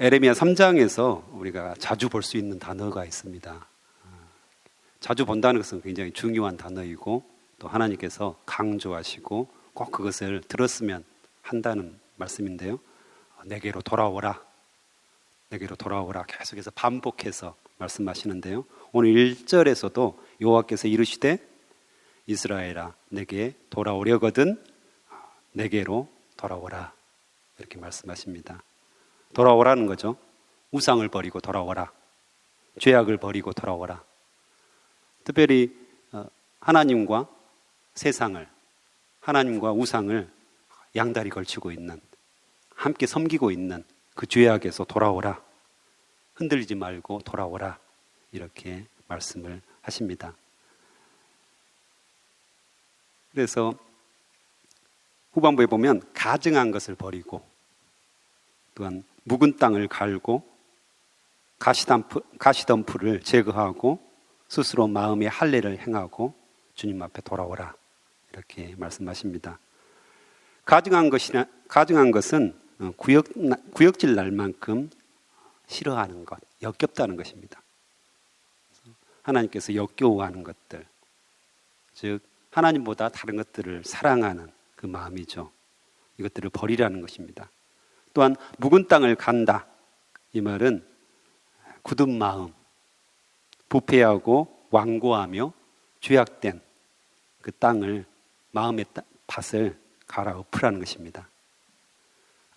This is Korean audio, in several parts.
에레미야 3장에서 우리가 자주 볼 수 있는 단어가 있습니다. 자주 본다는 것은 굉장히 중요한 단어이고 또 하나님께서 강조하시고 꼭 그것을 들었으면 한다는 말씀인데요. 내게로 돌아오라, 내게로 돌아오라 계속해서 반복해서 말씀하시는데요. 오늘 1절에서도 여호와께서 이르시되 이스라엘아 내게 돌아오려거든 내게로 돌아오라 이렇게 말씀하십니다. 돌아오라는 거죠. 우상을 버리고 돌아오라. 죄악을 버리고 돌아오라. 특별히 하나님과 세상을, 하나님과 우상을 양다리 걸치고 있는, 함께 섬기고 있는 그 죄악에서 돌아오라. 흔들리지 말고 돌아오라. 이렇게 말씀을 하십니다. 그래서 후반부에 보면 가증한 것을 버리고 또한 묵은 땅을 갈고 가시덤불을 제거하고 스스로 마음의 할례를 행하고 주님 앞에 돌아오라 이렇게 말씀하십니다. 가증한 것은 구역질 날 만큼 싫어하는 것, 역겹다는 것입니다. 하나님께서 역겨워하는 것들, 즉 하나님보다 다른 것들을 사랑하는 그 마음이죠. 이것들을 버리라는 것입니다. 또한 묵은 땅을 간다. 이 말은 굳은 마음, 부패하고 완고하며 죄악된 그 땅을, 마음의 밭을 갈아엎으라는 것입니다.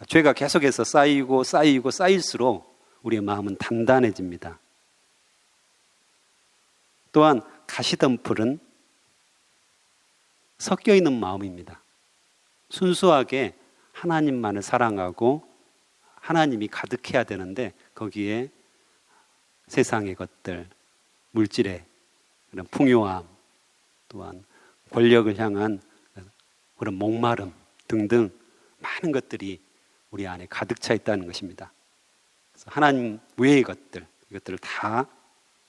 죄가 계속해서 쌓일수록 우리의 마음은 단단해집니다. 또한 가시덤불은 섞여 있는 마음입니다. 순수하게 하나님만을 사랑하고 하나님이 가득해야 되는데 거기에 세상의 것들, 물질의 그런 풍요함, 또한 권력을 향한 그런 목마름 등등 많은 것들이 우리 안에 가득 차 있다는 것입니다. 그래서 하나님 외의 것들, 이것들을 다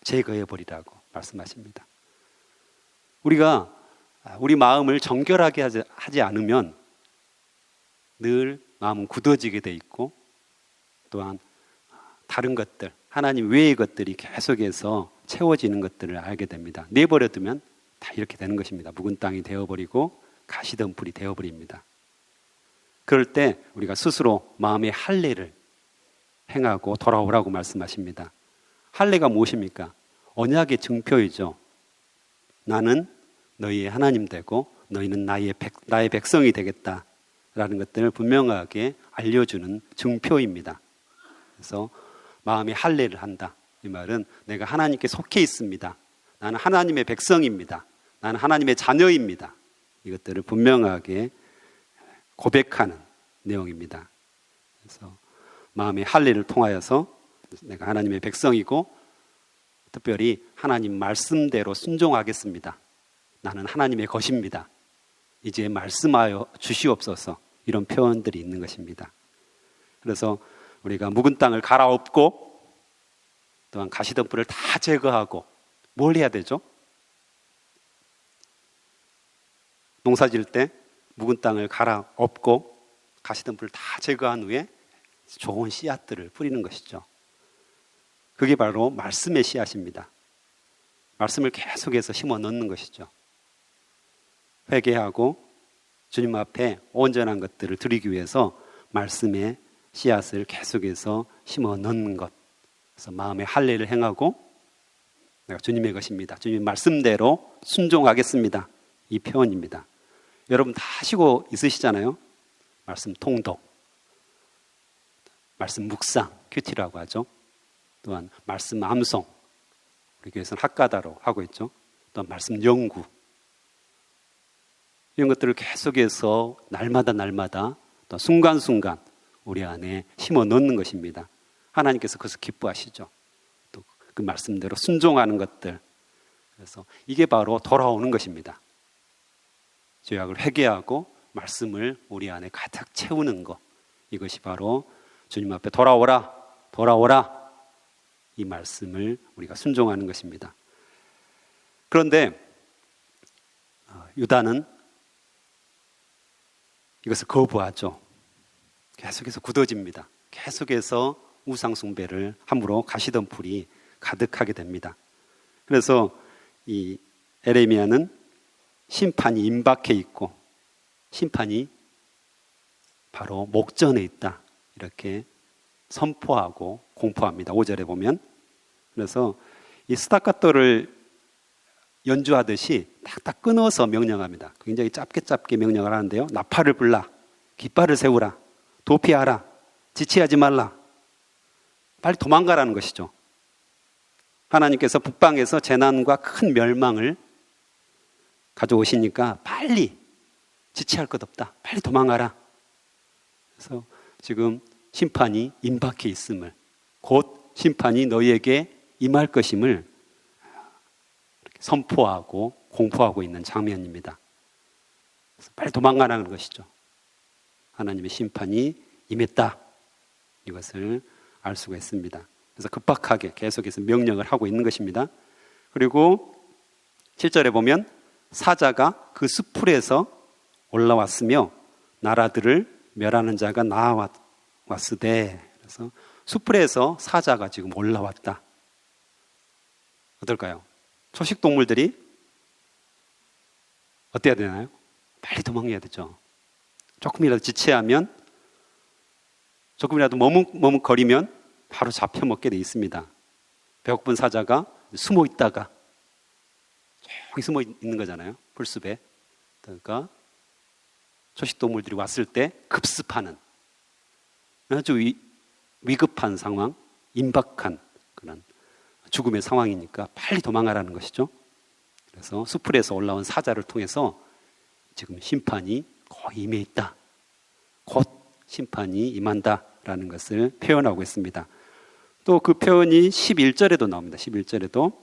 제거해 버리라고 말씀하십니다. 우리가 우리 마음을 정결하게 하지 않으면 늘 마음은 굳어지게 돼 있고 또한 다른 것들, 하나님 외의 것들이 계속해서 채워지는 것들을 알게 됩니다. 내버려두면 다 이렇게 되는 것입니다. 묵은 땅이 되어버리고 가시덤불이 되어버립니다. 그럴 때 우리가 스스로 마음의 할례를 행하고 돌아오라고 말씀하십니다. 할례가 무엇입니까? 언약의 증표이죠. 나는 너희의 하나님 되고 너희는 나의 백성이 되겠다라는 것들을 분명하게 알려주는 증표입니다. 그래서 마음의 할례를 한다. 이 말은 내가 하나님께 속해 있습니다. 나는 하나님의 백성입니다. 나는 하나님의 자녀입니다. 이것들을 분명하게 고백하는 내용입니다. 그래서 마음의 할례를 통하여서 내가 하나님의 백성이고 특별히 하나님 말씀대로 순종하겠습니다. 나는 하나님의 것입니다. 이제 말씀하여 주시옵소서. 이런 표현들이 있는 것입니다. 그래서 우리가 묵은 땅을 갈아엎고 또한 가시덤불을 다 제거하고 뭘 해야 되죠? 농사 지을 때 묵은 땅을 갈아엎고 가시덤불을 다 제거한 후에 좋은 씨앗들을 뿌리는 것이죠. 그게 바로 말씀의 씨앗입니다. 말씀을 계속해서 심어 넣는 것이죠. 회개하고 주님 앞에 온전한 것들을 드리기 위해서 말씀의 씨앗을 계속해서 심어 넣는 것. 그래서 마음의 할례를 행하고 내가 주님의 것입니다. 주님 말씀대로 순종하겠습니다. 이 표현입니다. 여러분 다 하시고 있으시잖아요. 말씀 통독, 말씀 묵상, 큐티라고 하죠. 또한 말씀 암송, 우리 교회에서는 학가다로 하고 있죠. 또한 말씀 연구, 이런 것들을 계속해서 날마다 또 순간순간 우리 안에 심어 넣는 것입니다. 하나님께서 그것을 기뻐하시죠. 또 그 말씀대로 순종하는 것들. 그래서 이게 바로 돌아오는 것입니다. 죄악을 회개하고 말씀을 우리 안에 가득 채우는 것. 이것이 바로 주님 앞에 돌아오라 이 말씀을 우리가 순종하는 것입니다. 그런데 유다는 이것을 거부하죠. 계속해서 굳어집니다. 계속해서 우상숭배를 함으로 가시던 불이 가득하게 됩니다. 그래서 이 에레미야는 심판이 임박해 있고 심판이 바로 목전에 있다, 이렇게 선포하고 공포합니다. 5절에 보면. 그래서 이 스타카토를 연주하듯이 탁탁 끊어서 명령합니다. 굉장히 짧게 명령을 하는데요. 나팔을 불라, 깃발을 세우라, 도피하라, 지체하지 말라, 빨리 도망가라는 것이죠. 하나님께서 북방에서 재난과 큰 멸망을 가져오시니까 빨리, 지체할 것 없다, 빨리 도망가라. 그래서 지금 심판이 임박해 있음을, 곧 심판이 너희에게 임할 것임을 선포하고 공포하고 있는 장면입니다. 그래서 빨리 도망가라는 것이죠. 하나님의 심판이 임했다, 이것을 알 수가 있습니다. 그래서 급박하게 계속해서 명령을 하고 있는 것입니다. 그리고 7절에 보면 사자가 그 수풀에서 올라왔으며 나라들을 멸하는 자가 나아왔으되, 그래서 수풀에서 사자가 지금 올라왔다. 어떨까요? 초식동물들이 어때야 되나요? 빨리 도망해야 되죠. 조금이라도 지체하면, 조금이라도 머뭇거리면 바로 잡혀먹게 돼 있습니다. 배고픈 사자가 숨어 있다가 저기 숨어 있는 거잖아요. 풀숲에. 그러니까 초식동물들이 왔을 때 급습하는 아주 위급한 상황, 임박한 그런 죽음의 상황이니까 빨리 도망가라는 것이죠. 그래서 수풀에서 올라온 사자를 통해서 지금 심판이 거의 임해 있다, 곧 심판이 임한다라는 것을 표현하고 있습니다. 또 그 표현이 11절에도 나옵니다. 11절에도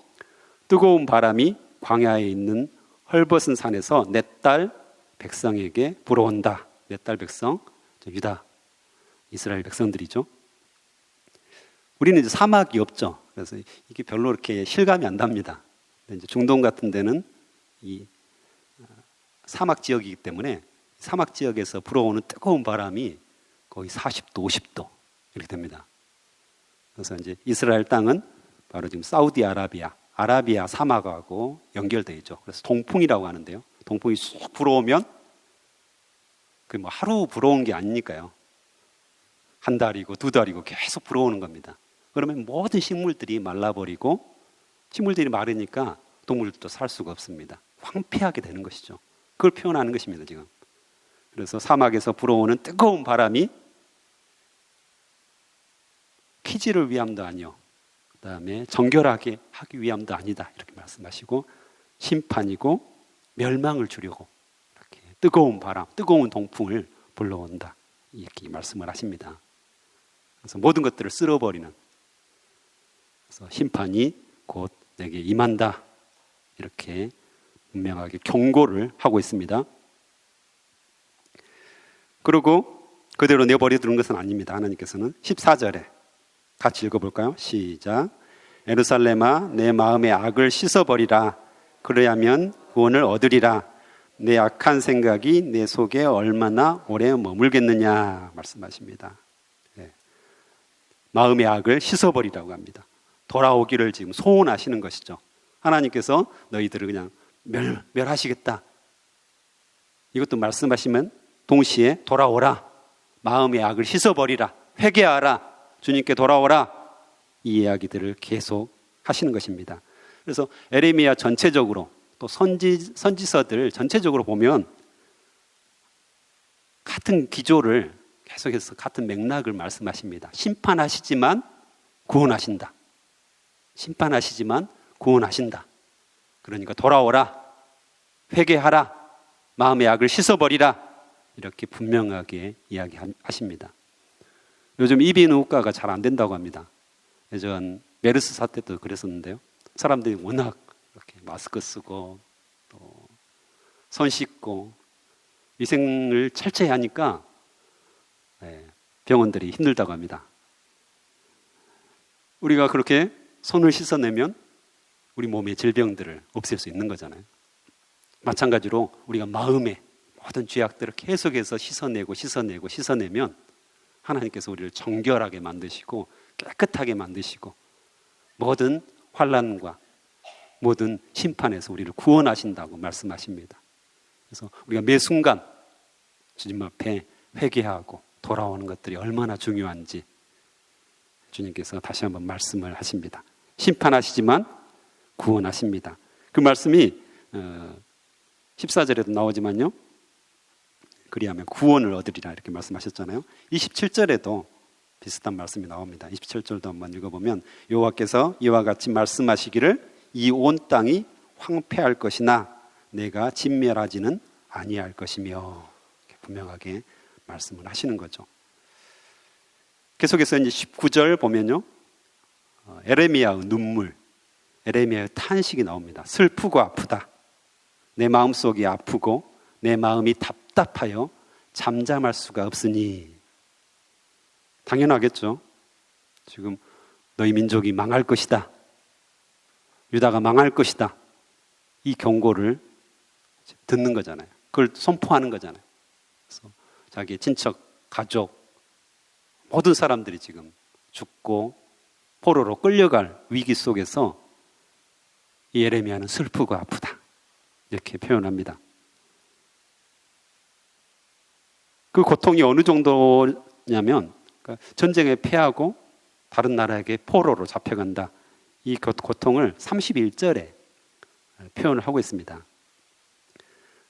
뜨거운 바람이 광야에 있는 헐벗은 산에서 내 딸 백성에게 불어온다. 내 딸 백성, 유다, 이스라엘 백성들이죠. 우리는 이제 사막이 없죠. 그래서 이게 별로 이렇게 실감이 안 납니다. 이제 중동 같은 데는 이 사막 지역이기 때문에 사막 지역에서 불어오는 뜨거운 바람이 거의 40도, 50도 이렇게 됩니다. 그래서 이제 이스라엘 땅은 바로 지금 아라비아 사막하고 연결되어 있죠. 그래서 동풍이라고 하는데요. 동풍이 쑥 불어오면 그 뭐 하루 불어온 게 아니니까요. 한 달이고 두 달이고 계속 불어오는 겁니다. 그러면 모든 식물들이 말라버리고, 식물들이 마르니까 동물들도 살 수가 없습니다. 황폐하게 되는 것이죠. 그걸 표현하는 것입니다, 지금. 그래서 사막에서 불어오는 뜨거운 바람이 피지를 위함도 아니요, 그 다음에 정결하게 하기 위함도 아니다, 이렇게 말씀하시고 심판이고 멸망을 주려고 이렇게 뜨거운 바람, 뜨거운 동풍을 불러온다, 이렇게 말씀을 하십니다. 그래서 모든 것들을 쓸어버리는, 그래서 심판이 곧 내게 임한다, 이렇게 분명하게 경고를 하고 있습니다. 그리고 그대로 내버려 두는 것은 아닙니다. 하나님께서는 14절에 같이 읽어볼까요? 시작. 예루살렘아, 내 마음의 악을 씻어버리라. 그래야면 구원을 얻으리라. 내 악한 생각이 내 속에 얼마나 오래 머물겠느냐 말씀하십니다. 네. 마음의 악을 씻어버리라고 합니다. 돌아오기를 지금 소원하시는 것이죠. 하나님께서 너희들을 그냥 멸하시겠다, 이것도 말씀하시면 동시에 돌아오라, 마음의 악을 씻어버리라, 회개하라, 주님께 돌아오라, 이 이야기들을 계속 하시는 것입니다. 그래서 에레미야 전체적으로 또 선지서들 전체적으로 보면 같은 기조를 계속해서 같은 맥락을 말씀하십니다. 심판하시지만 구원하신다. 심판하시지만 구원하신다. 그러니까 돌아오라, 회개하라, 마음의 악을 씻어버리라, 이렇게 분명하게 이야기하십니다. 요즘 이비인후과가 잘 안 된다고 합니다. 예전 메르스 사태 때도 그랬었는데요. 사람들이 워낙 이렇게 마스크 쓰고 또 손 씻고 위생을 철저히 하니까 병원들이 힘들다고 합니다. 우리가 그렇게 손을 씻어내면 우리 몸의 질병들을 없앨 수 있는 거잖아요. 마찬가지로 우리가 마음의 모든 죄악들을 계속해서 씻어내면 하나님께서 우리를 정결하게 만드시고 깨끗하게 만드시고 모든 환난과 모든 심판에서 우리를 구원하신다고 말씀하십니다. 그래서 우리가 매 순간 주님 앞에 회개하고 돌아오는 것들이 얼마나 중요한지 주님께서 다시 한번 말씀을 하십니다. 심판하시지만 구원하십니다. 그 말씀이 14절에도 나오지만요. 그리하면 구원을 얻으리라 이렇게 말씀하셨잖아요. 27절에도 비슷한 말씀이 나옵니다. 27절도 한번 읽어보면 여호와께서 이와 같이 말씀하시기를 이 온 땅이 황폐할 것이나 내가 진멸하지는 아니할 것이며 이렇게 분명하게 말씀을 하시는 거죠. 계속해서 이제 19절 보면요. 에레미야의 눈물, 에레미야의 탄식이 나옵니다. 슬프고 아프다. 내 마음속이 아프고 내 마음이 답답하여 잠잠할 수가 없으니. 당연하겠죠. 지금 너희 민족이 망할 것이다. 유다가 망할 것이다. 이 경고를 듣는 거잖아요. 그걸 선포하는 거잖아요. 그래서 자기 친척, 가족, 모든 사람들이 지금 죽고 포로로 끌려갈 위기 속에서 이 예레미야는 슬프고 아프다. 이렇게 표현합니다. 그 고통이 어느 정도냐면 전쟁에 패하고 다른 나라에게 포로로 잡혀간다. 이 고통을 31절에 표현을 하고 있습니다.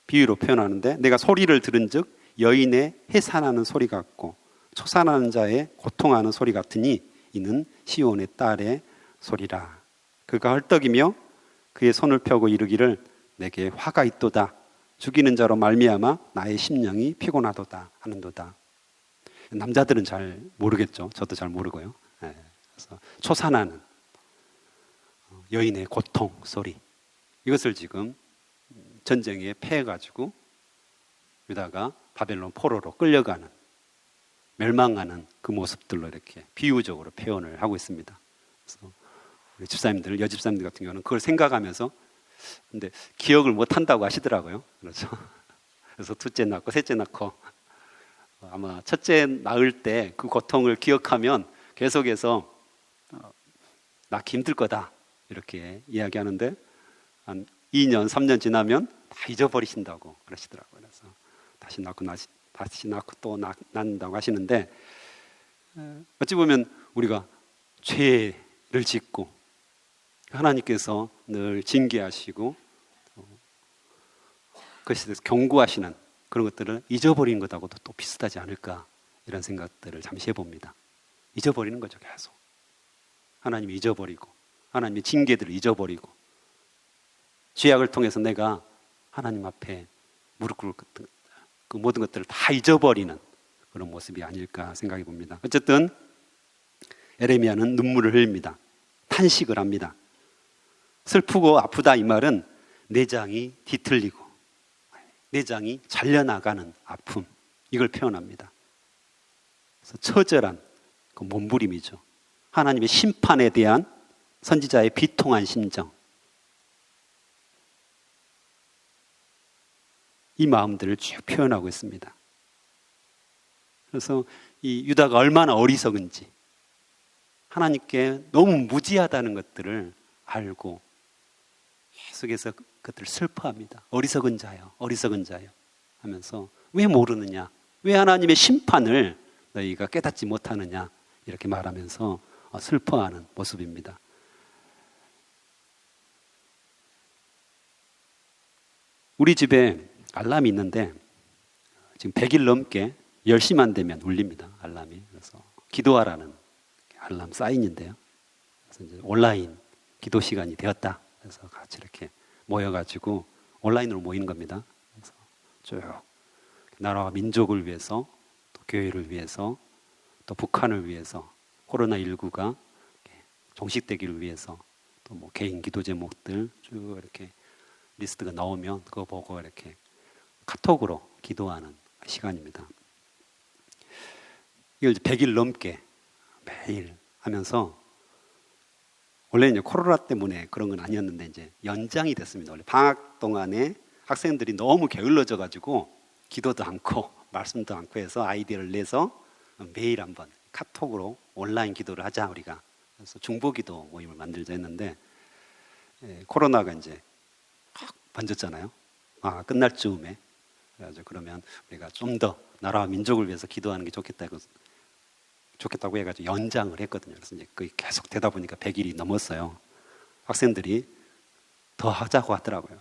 비유로 표현하는데 내가 소리를 들은 즉 여인의 해산하는 소리 같고 초산하는 자의 고통하는 소리 같으니 이는 시온의 딸의 소리라. 그가 헐떡이며 그의 손을 펴고 이르기를 내게 화가 있도다. 죽이는 자로 말미암아 나의 심령이 피곤하도다 하는도다. 남자들은 잘 모르겠죠. 저도 잘 모르고요. 그래서 초산하는 여인의 고통 소리, 이것을 지금 전쟁에 패해가지고 유다가 바벨론 포로로 끌려가는, 멸망하는 그 모습들로 이렇게 비유적으로 표현을 하고 있습니다. 그래서 우리 집사님들, 여집사님들 같은 경우는 그걸 생각하면서 근데 기억을 못 한다고 하시더라고요. 그렇죠. 그래서 둘째 낳고 셋째 낳고 아마 첫째 낳을 때 그 고통을 기억하면 계속해서 낳기 힘들 거다 이렇게 이야기하는데 한 2년, 3년 지나면 다 잊어버리신다고 그러시더라고요. 그래서 다시 낳고 또 낳는다고 하시는데 어찌 보면 우리가 죄를 짓고 하나님께서 늘 징계하시고 그것에 대해서 경고하시는 그런 것들을 잊어버리는 것하고도 또 비슷하지 않을까 이런 생각들을 잠시 해봅니다. 잊어버리는 거죠. 계속 하나님이 잊어버리고 하나님의 징계들을 잊어버리고 죄악을 통해서 내가 하나님 앞에 무릎 꿇고 그 모든 것들을 다 잊어버리는 그런 모습이 아닐까 생각해 봅니다. 어쨌든 에레미야는 눈물을 흘립니다. 탄식을 합니다. 슬프고 아프다 이 말은 내장이 뒤틀리고 내장이 잘려나가는 아픔, 이걸 표현합니다. 그래서 처절한 그 몸부림이죠. 하나님의 심판에 대한 선지자의 비통한 심정, 이 마음들을 쭉 표현하고 있습니다. 그래서 이 유다가 얼마나 어리석은지, 하나님께 너무 무지하다는 것들을 알고 계속해서 그것들을 슬퍼합니다. 어리석은 자요, 어리석은 자요 하면서 왜 모르느냐, 왜 하나님의 심판을 너희가 깨닫지 못하느냐 이렇게 말하면서 슬퍼하는 모습입니다. 우리 집에 알람이 있는데 지금 100일 넘게 10시만 되면 울립니다. 알람이. 그래서 기도하라는 알람 사인인데요. 그래서 이제 온라인 기도 시간이 되었다. 그래서 같이 이렇게 모여가지고 온라인으로 모이는 겁니다. 그래서 쭉 나라와 민족을 위해서, 또 교회를 위해서, 또 북한을 위해서, 코로나19가 종식되기를 위해서, 또 뭐 개인 기도 제목들 쭉 이렇게 리스트가 나오면 그거 보고 이렇게 카톡으로 기도하는 시간입니다. 이걸 100일 넘게 매일 하면서, 원래는 이제 코로나 때문에 그런 건 아니었는데 이제 연장이 됐습니다. 원래 방학 동안에 학생들이 너무 게을러져 가지고 기도도 않고 말씀도 않고 해서 아이디어를 내서 매일 한번 카톡으로 온라인 기도를 하자 우리가. 그래서 중보기도 모임을 만들자 했는데 코로나가 이제 확 번졌잖아요. 끝날 즈음에. 그래가지고 그러면 우리가 좀 더 나라와 민족을 위해서 기도하는 게 좋겠다고 해가지고 연장을 했거든요. 그래서 이제 그게 계속 되다 보니까 100일이 넘었어요. 학생들이 더 하자고 하더라고요.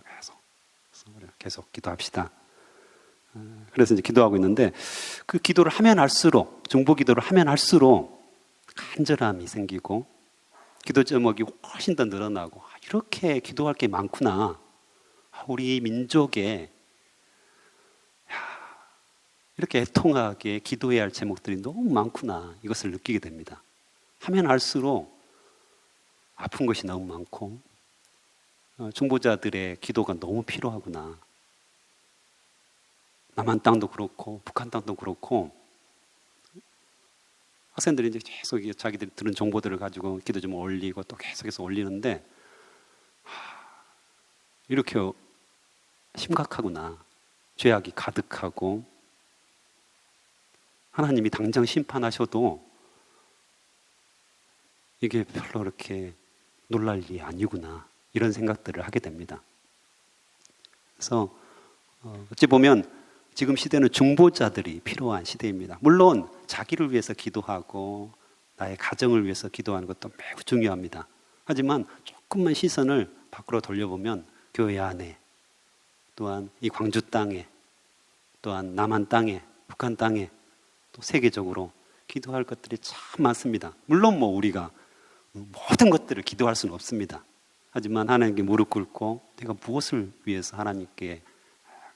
계속 기도합시다. 그래서 이제 기도하고 있는데 그 기도를 하면 할수록, 중보 기도를 하면 할수록 간절함이 생기고 기도 제목이 훨씬 더 늘어나고 이렇게 기도할 게 많구나. 우리 민족에 이렇게 애통하게 기도해야 할 제목들이 너무 많구나. 이것을 느끼게 됩니다. 하면 할수록 아픈 것이 너무 많고 중보자들의 기도가 너무 필요하구나. 남한 땅도 그렇고 북한 땅도 그렇고 학생들이 이제 계속 자기들이 들은 정보들을 가지고 기도 좀 올리고 또 계속해서 올리는데 이렇게 심각하구나. 죄악이 가득하고 하나님이 당장 심판하셔도 이게 별로 그렇게 놀랄 일이 아니구나. 이런 생각들을 하게 됩니다. 그래서 어찌 보면 지금 시대는 중보자들이 필요한 시대입니다. 물론 자기를 위해서 기도하고 나의 가정을 위해서 기도하는 것도 매우 중요합니다. 하지만 조금만 시선을 밖으로 돌려보면 교회 안에, 또한 이 광주 땅에, 또한 남한 땅에, 북한 땅에, 또 세계적으로 기도할 것들이 참 많습니다. 물론 우리가 모든 것들을 기도할 수는 없습니다. 하지만 하나님께 무릎 꿇고 내가 무엇을 위해서 하나님께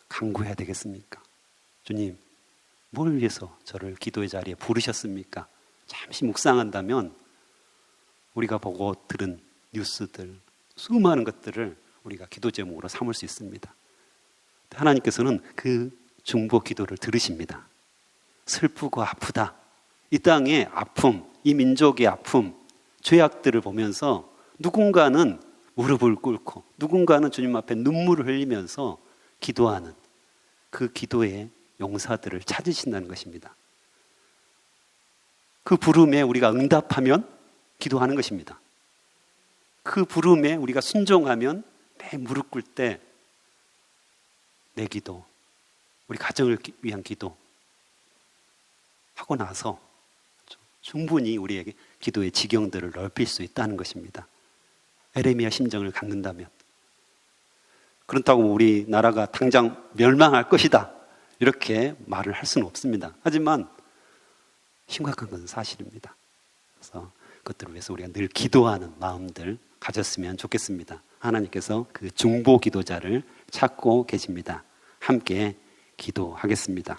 간구해야 되겠습니까? 주님, 뭘 위해서 저를 기도의 자리에 부르셨습니까? 잠시 묵상한다면 우리가 보고 들은 뉴스들, 수많은 것들을 우리가 기도 제목으로 삼을 수 있습니다. 하나님께서는 그 중보 기도를 들으십니다. 슬프고 아프다. 이 땅의 아픔, 이 민족의 아픔, 죄악들을 보면서 누군가는 무릎을 꿇고 누군가는 주님 앞에 눈물을 흘리면서 기도하는 그 기도의 용사들을 찾으신다는 것입니다. 그 부름에 우리가 응답하면 기도하는 것입니다. 그 부름에 우리가 순종하면 매 무릎 꿇을 때 내 기도, 우리 가정을 위한 기도 하고 나서 충분히 우리에게 기도의 지경들을 넓힐 수 있다는 것입니다. 에레미야 심정을 갖는다면. 그렇다고 우리나라가 당장 멸망할 것이다 이렇게 말을 할 수는 없습니다. 하지만 심각한 것은 사실입니다. 그래서 그것들을 위해서 우리가 늘 기도하는 마음들 가졌으면 좋겠습니다. 하나님께서 그 중보 기도자를 찾고 계십니다. 함께 기도하겠습니다.